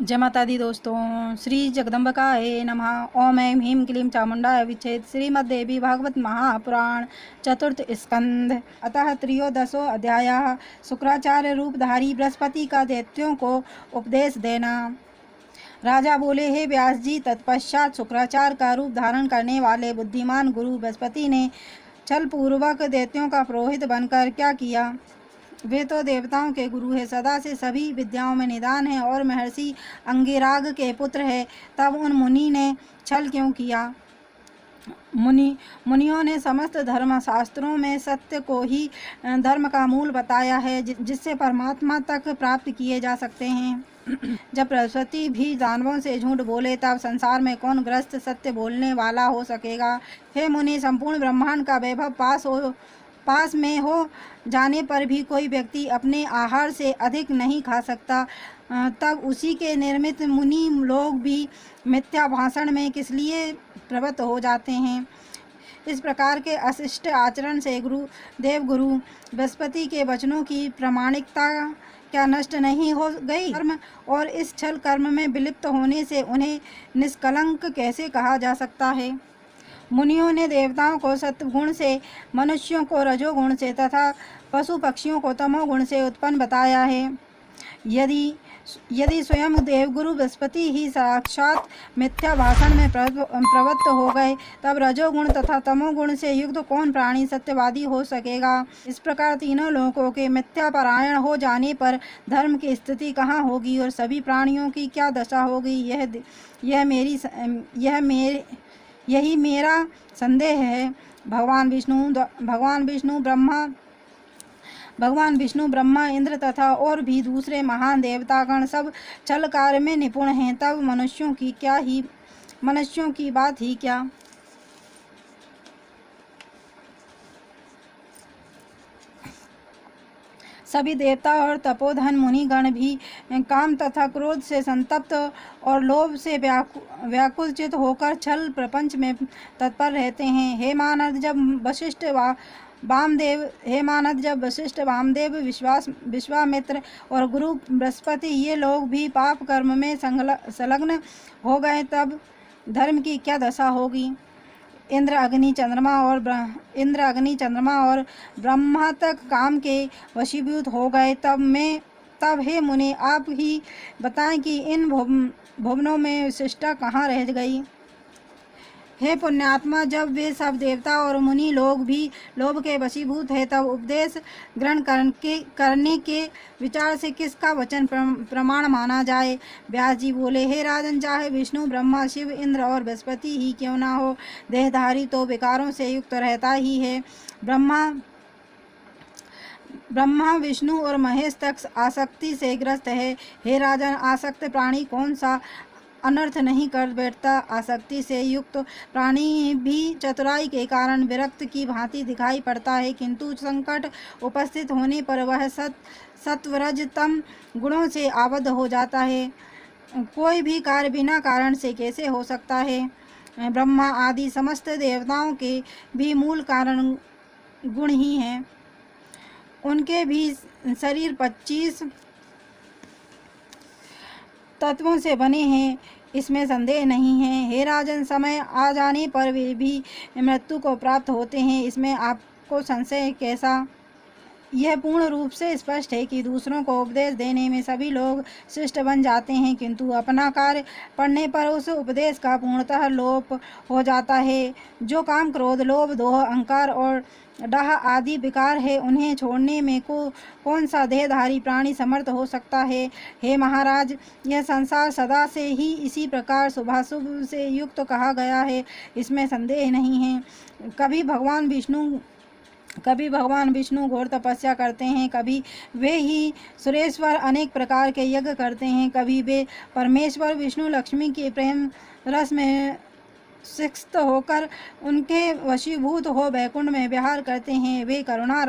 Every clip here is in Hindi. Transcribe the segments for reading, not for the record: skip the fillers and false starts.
जय माता दी दोस्तों। श्री जगदम्बिकाये नमः। ओम ऐं ह्रीं क्लीं चामुण्डाय विचेत। श्रीमद्देवी भागवत महापुराण चतुर्थ स्कंध। अतः त्रयोदशो अध्यायः। शुक्राचार्य रूपधारी बृहस्पति का दैत्यों को उपदेश देना। राजा बोले, हे व्यास जी, तत्पश्चात शुक्राचार्य का रूप धारण करने वाले बुद्धिमान गुरु बृहस्पति ने छलपूर्वक दैत्यों का पुरोहित बनकर क्या किया? वे तो देवताओं के गुरु है, सदा से सभी विद्याओं में निदान है और महर्षि अंगिराग के पुत्र है। तब उन मुनि ने छल क्यों किया? मुनियों ने समस्त धर्म शास्त्रों में सत्य को ही धर्म का मूल बताया है, जिससे परमात्मा तक प्राप्त किए जा सकते हैं। जब बृहस्पति भी दानवों से झूठ बोले, तब संसार में कौन ग्रस्त सत्य बोलने वाला हो सकेगा? हे मुनि, संपूर्ण ब्रह्मांड का वैभव पास में हो जाने पर भी कोई व्यक्ति अपने आहार से अधिक नहीं खा सकता, तब उसी के निर्मित मुनि लोग भी मिथ्या भाषण में किस लिए प्रवृत्त हो जाते हैं? इस प्रकार के अशिष्ट आचरण से देवगुरु बृहस्पति के वचनों की प्रामाणिकता क्या नष्ट नहीं हो गई? कर्म और इस छल कर्म में विलिप्त होने से उन्हें निष्कलंक कैसे कहा जा सकता है? मुनियों ने देवताओं को सत्वगुण से, मनुष्यों को रजोगुण से तथा पशु पक्षियों को तमोगुण से उत्पन्न बताया है। यदि स्वयं देवगुरु बृहस्पति ही साक्षात मिथ्या भाषण में प्रवृत्त हो गए, तब रजोगुण तथा तमोगुण से युक्त कौन प्राणी सत्यवादी हो सकेगा? इस प्रकार तीनों लोकों के मिथ्या परायण हो जाने पर धर्म की स्थिति कहाँ होगी और सभी प्राणियों की क्या दशा होगी? यही मेरा संदेह है। भगवान विष्णु, ब्रह्मा, इंद्र तथा और भी दूसरे महान देवतागण सब छल कार्य में निपुण हैं, तब मनुष्यों की बात ही क्या? सभी देवता और तपोधन मुनिगण भी काम तथा क्रोध से संतप्त और लोभ से व्याकुलचित होकर छल प्रपंच में तत्पर रहते हैं। हे मानद, जब वशिष्ठ, वामदेव, विश्वामित्र और गुरु बृहस्पति ये लोग भी पाप कर्म में संलग्न हो गए, तब धर्म की क्या दशा होगी? इंद्र अग्नि चंद्रमा और ब्रह्मा तक काम के वशीभूत हो गए, तब हे मुनि, आप ही बताएं कि इन भुवनों में विशिष्टता कहाँ रह गई? हे पुण्यात्मा, जब वे सब देवता और मुनि लोग भी लोभ के वशीभूत है, तब उपदेश ग्रहण करने के विचार से किसका वचन प्रमाण माना जाए? व्यास जी बोले, हे राजन, चाहे विष्णु, ब्रह्मा, शिव, इंद्र और बृहस्पति ही क्यों ना हो, देहधारी तो विकारों से युक्त रहता ही है। ब्रह्मा, विष्णु और महेश तक आसक्ति से ग्रस्त है। हे राजन, आसक्त प्राणी कौन सा अनर्थ नहीं कर बैठता? आसक्ति से युक्त प्राणी भी चतुराई के कारण विरक्त की भांति दिखाई पड़ता है, किंतु संकट उपस्थित होने पर वह सत्वरज तम गुणों से आबद्ध हो जाता है। कोई भी कार्य बिना कारण से कैसे हो सकता है? ब्रह्मा आदि समस्त देवताओं के भी मूल कारण गुण ही हैं। उनके भी शरीर 25 तत्वों से बने हैं, इसमें संदेह नहीं है। हे राजन, समय आ जाने पर वे भी मृत्यु को प्राप्त होते हैं, इसमें आपको संशय कैसा? यह पूर्ण रूप से स्पष्ट है कि दूसरों को उपदेश देने में सभी लोग शिष्ट बन जाते हैं, किंतु अपना कार्य पड़ने पर उस उपदेश का पूर्णतः लोप हो जाता है। जो काम, क्रोध, लोभ, दोह, अहंकार और डाह आदि विकार है, उन्हें छोड़ने में कौन सा देहधारी प्राणी समर्थ हो सकता है? हे महाराज, यह संसार सदा से ही इसी प्रकार शुभाशुभ से युक्त कहा गया है, इसमें संदेह नहीं है। कभी भगवान विष्णु घोर तपस्या करते हैं, कभी वे ही सुरेश्वर अनेक प्रकार के यज्ञ करते हैं, कभी वे परमेश्वर विष्णु लक्ष्मी के प्रेम रस में सिक्त होकर उनके वशीभूत हो वैकुंठ में विहार करते हैं। वे करुणा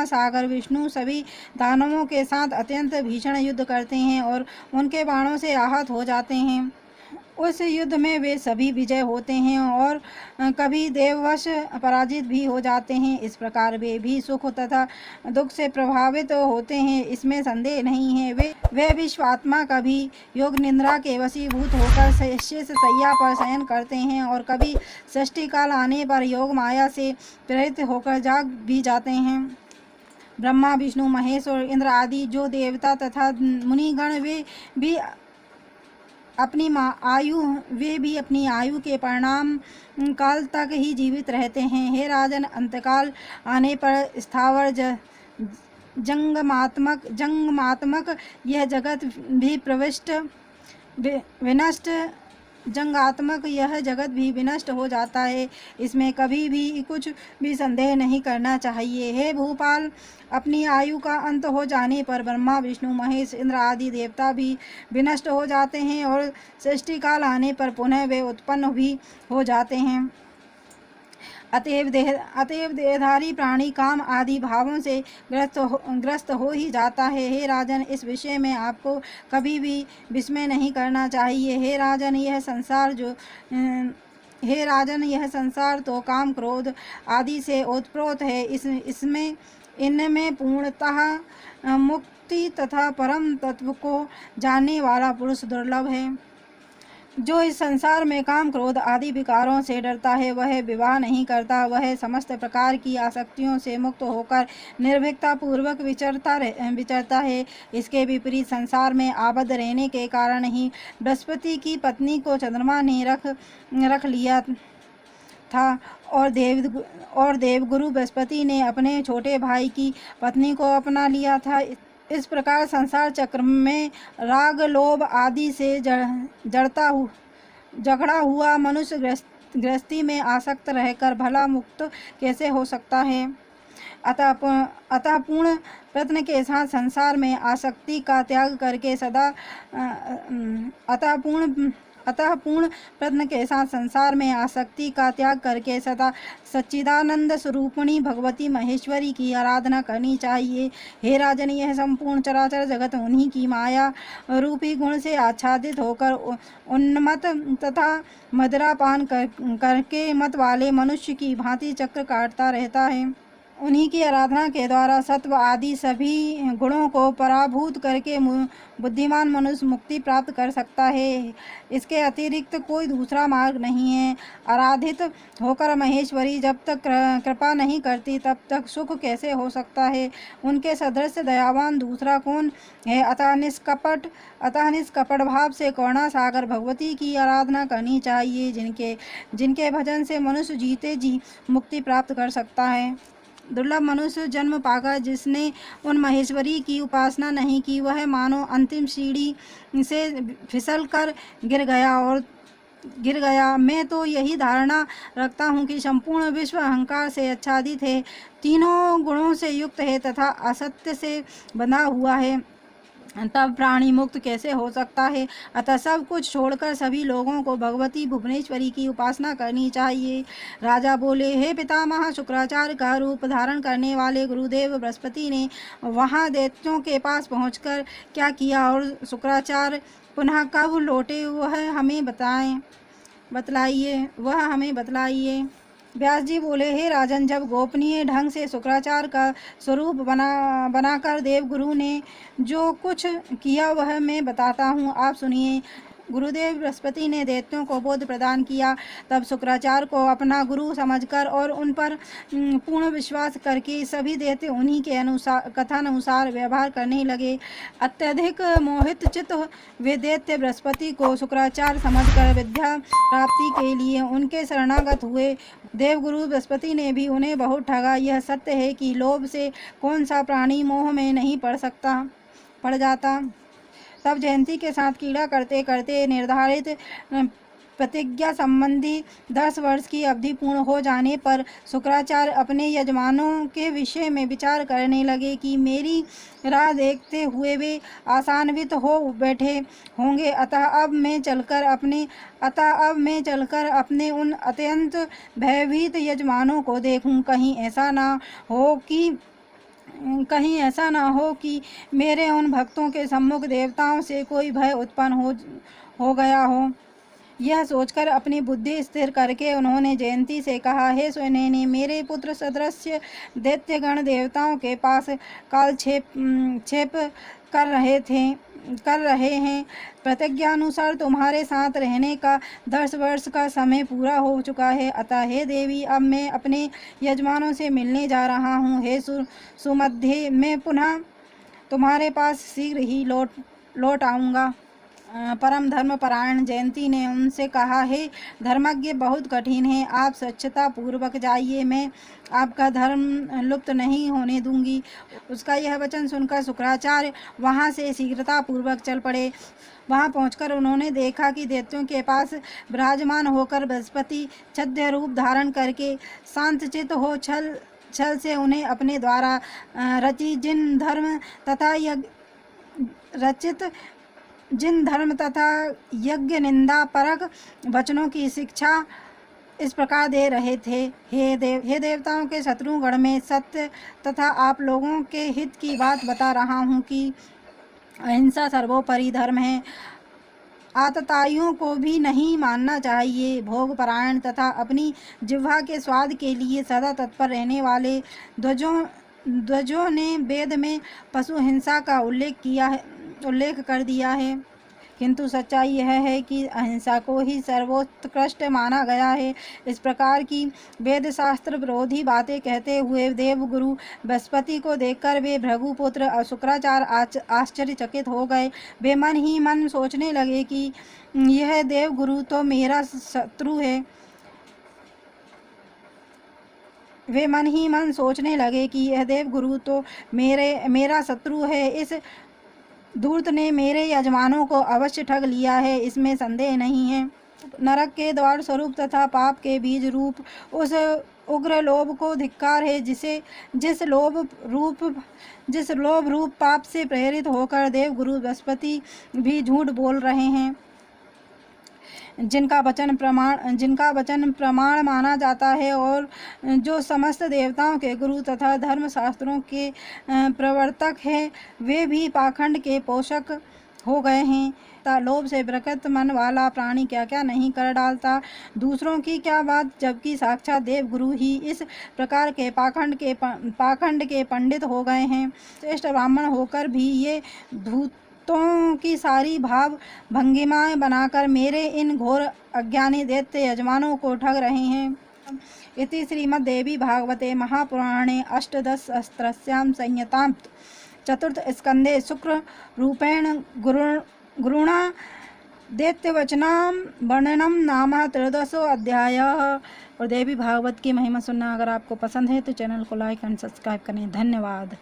सागर विष्णु सभी दानवों के साथ अत्यंत भीषण युद्ध करते हैं और उनके बाणों से आहत हो जाते हैं। उस युद्ध में वे सभी विजय होते हैं और कभी देववश पराजित भी हो जाते हैं। इस प्रकार वे भी सुख तथा दुख से प्रभावित होते हैं, इसमें संदेह नहीं है। वे विश्वात्मा कभी योग निद्रा के वशीभूत होकर शेष शैया पर शयन करते हैं और कभी सृष्टि काल आने पर योग माया से प्रेरित होकर जाग भी जाते हैं। ब्रह्मा, विष्णु, महेश और इंद्र आदि जो देवता तथा मुनिगण वे भी अपनी अपनी आयु के परिणाम काल तक ही जीवित रहते हैं। हे राजन, अंतकाल आने पर स्थावर जंगमात्मक यह जगत भी विनष्ट हो जाता है, इसमें कभी भी कुछ भी संदेह नहीं करना चाहिए। हे भूपाल, अपनी आयु का अंत हो जाने पर ब्रह्मा, विष्णु, महेश, इंद्र आदि देवता भी विनष्ट हो जाते हैं और सृष्टि काल आने पर पुनः वे उत्पन्न भी हो जाते हैं। अतएव देहधारी प्राणी काम आदि भावों से ग्रस्त हो ही जाता है। हे राजन, इस विषय में आपको कभी भी विस्मय नहीं करना चाहिए। हे राजन, यह संसार तो काम क्रोध आदि से ओतप्रोत है। इनमें पूर्णतः मुक्ति तथा परम तत्व को जानने वाला पुरुष दुर्लभ है। जो इस संसार में काम क्रोध आदि विकारों से डरता है, वह विवाह नहीं करता। वह समस्त प्रकार की आसक्तियों से मुक्त होकर निर्भीकता पूर्वक विचरता है। इसके विपरीत संसार में आबद्ध रहने के कारण ही बृहस्पति की पत्नी को चंद्रमा ने रख लिया था और देवगुरु बृहस्पति ने अपने छोटे भाई की पत्नी को अपना लिया था। इस प्रकार संसार चक्र में राग, लोभ आदि से झगड़ा हुआ मनुष्य गृहस्थी में आसक्त रहकर भला मुक्त कैसे हो सकता है? अतः पूर्ण प्रयत्न के साथ संसार में आसक्ति का त्याग करके सदा अतः पूर्ण प्रयत्न के साथ संसार में आसक्ति का त्याग करके सदा सच्चिदानंद स्वरूपिणी भगवती महेश्वरी की आराधना करनी चाहिए। हे राजन, यह संपूर्ण चराचर जगत उन्हीं की माया रूपी गुण से आच्छादित होकर उन्मत्त तथा मदिरापान करके मत वाले मनुष्य की भांति चक्र काटता रहता है। उन्हीं की आराधना के द्वारा सत्व आदि सभी गुणों को पराभूत करके बुद्धिमान मनुष्य मुक्ति प्राप्त कर सकता है। इसके अतिरिक्त कोई दूसरा मार्ग नहीं है। आराधित होकर महेश्वरी जब तक कृपा नहीं करती तब तक सुख कैसे हो सकता है? उनके सदृश दयावान दूसरा कौन है? अतः निष्कपट भाव से करुणा सागर भगवती की आराधना करनी चाहिए, जिनके भजन से मनुष्य जीते जी मुक्ति प्राप्त कर सकता है। दुर्लभ मनुष्य जन्म पाकर जिसने उन महेश्वरी की उपासना नहीं की, वह मानो अंतिम सीढ़ी से फिसल कर गिर गया। मैं तो यही धारणा रखता हूँ कि संपूर्ण विश्व अहंकार से आच्छादित है, तीनों गुणों से युक्त है तथा असत्य से बंधा हुआ है, तब प्राणी मुक्त कैसे हो सकता है? अतः सब कुछ छोड़कर सभी लोगों को भगवती भुवनेश्वरी की उपासना करनी चाहिए। राजा बोले, हे पितामह, शुक्राचार्य का रूप धारण करने वाले गुरुदेव बृहस्पति ने वहाँ दैत्यों के पास पहुंचकर क्या किया और शुक्राचार्य पुनः कब लौटे, वह हमें बतलाइए। व्यास जी बोले, हे राजन, जब गोपनीय ढंग से शुक्राचार्य का स्वरूप बनाकर देवगुरु ने जो कुछ किया वह मैं बताता हूँ, आप सुनिए। गुरुदेव बृहस्पति ने दैत्यों को बोध प्रदान किया। तब शुक्राचार्य को अपना गुरु समझकर और उन पर पूर्ण विश्वास करके सभी दैत्य उन्हीं के कथानुसार व्यवहार करने लगे। अत्यधिक मोहित चित्त वे दैत्य बृहस्पति को शुक्राचार्य समझकर विद्या प्राप्ति के लिए उनके शरणागत हुए। देवगुरु बृहस्पति ने भी उन्हें बहुत ठगा। यह सत्य है कि लोभ से कौन सा प्राणी मोह में नहीं पड़ जाता। तब जयंती के साथ क्रीड़ा करते करते निर्धारित प्रतिज्ञा संबंधी 10 वर्ष की अवधि पूर्ण हो जाने पर शुक्राचार्य अपने यजमानों के विषय में विचार करने लगे कि मेरी राह देखते हुए वे आशान्वित हो बैठे होंगे। अतः अब मैं चलकर अपने उन अत्यंत भयभीत यजमानों को देखूं। कहीं ऐसा ना हो कि मेरे उन भक्तों के सम्मुख देवताओं से कोई भय उत्पन्न हो गया हो। यह सोचकर अपनी बुद्धि स्थिर करके उन्होंने जयंती से कहा, हे सुनैनी, मेरे पुत्र सदृश्य दैत्यगण देवताओं के पास कालक्षेप कर रहे हैं। प्रतिज्ञानुसार तुम्हारे साथ रहने का 10 वर्ष का समय पूरा हो चुका है। अतः हे देवी, अब मैं अपने यजमानों से मिलने जा रहा हूँ। हे सुमध्ये, मैं पुनः तुम्हारे पास शीघ्र ही लौट आऊँगा। परम धर्मपरायण जयंती ने उनसे कहा, हे धर्मज्ञ, बहुत कठिन है, आप स्वच्छता पूर्वक जाइए, मैं आपका धर्म लुप्त नहीं होने दूंगी। उसका यह वचन सुनकर शुक्राचार्य वहां से शीघ्रता पूर्वक चल पड़े। वहां पहुंचकर उन्होंने देखा कि दैत्यों के पास विराजमान होकर बृहस्पति छद्म रूप धारण करके शांतचित्त हो छल से उन्हें अपने द्वारा रचित जिन धर्म तथा यज्ञ निंदा परक वचनों की शिक्षा इस प्रकार दे रहे थे। हे देवताओं के शत्रुगण में सत्य तथा आप लोगों के हित की बात बता रहा हूँ कि अहिंसा सर्वोपरि धर्म है। आतताइयों को भी नहीं मानना चाहिए। भोगपरायण तथा अपनी जिह्वा के स्वाद के लिए सदा तत्पर रहने वाले ध्वजों ने वेद में पशु हिंसा का उल्लेख कर दिया है, किंतु सच्चाई यह है कि अहिंसा को ही सर्वोत्कृष्ट माना गया है। इस प्रकार की वेद शास्त्र विरोधी बातें कहते हुए देवगुरु बृहस्पति को देखकर वे भृगुपुत्र शुक्राचार्य आश्चर्यचकित हो गए। वे मन ही मन सोचने लगे कि यह देवगुरु तो मेरा शत्रु है। वे मन ही मन सोचने लगे कि यह देवगुरु तो मेरा शत्रु है। इस धूर्त ने मेरे यजमानों को अवश्य ठग लिया है, इसमें संदेह नहीं है। नरक के द्वार स्वरूप तथा पाप के बीज रूप उस उग्र लोभ को धिक्कार है, जिस लोभ रूप पाप से प्रेरित होकर देवगुरु बृहस्पति भी झूठ बोल रहे हैं। जिनका वचन प्रमाण माना जाता है और जो समस्त देवताओं के गुरु तथा धर्म शास्त्रों के प्रवर्तक हैं, वे भी पाखंड के पोषक हो गए हैं। लोभ से विकृत मन वाला प्राणी क्या क्या नहीं कर डालता, दूसरों की क्या बात, जबकि साक्षात देवगुरु ही इस प्रकार के पाखंड के पंडित हो गए हैं। श्रेष्ठ ब्राह्मण होकर भी ये धूर्तों की सारी भाव भंगिमाएं बनाकर मेरे इन घोर अज्ञानी दैत्य यजमानों को ठग रहे हैं। इति श्रीमद्देवी भागवते महापुराणे अष्टादशसहस्रस्यां संहितां चतुर्थ स्कंदे शुक्र रूपेण गुरुणा दैत्यवचनां वर्णनम नाम 13 अध्यायः। और देवी भागवत की महिमा सुनना अगर आपको पसंद है तो चैनल को लाइक एंड सब्सक्राइब करें। धन्यवाद।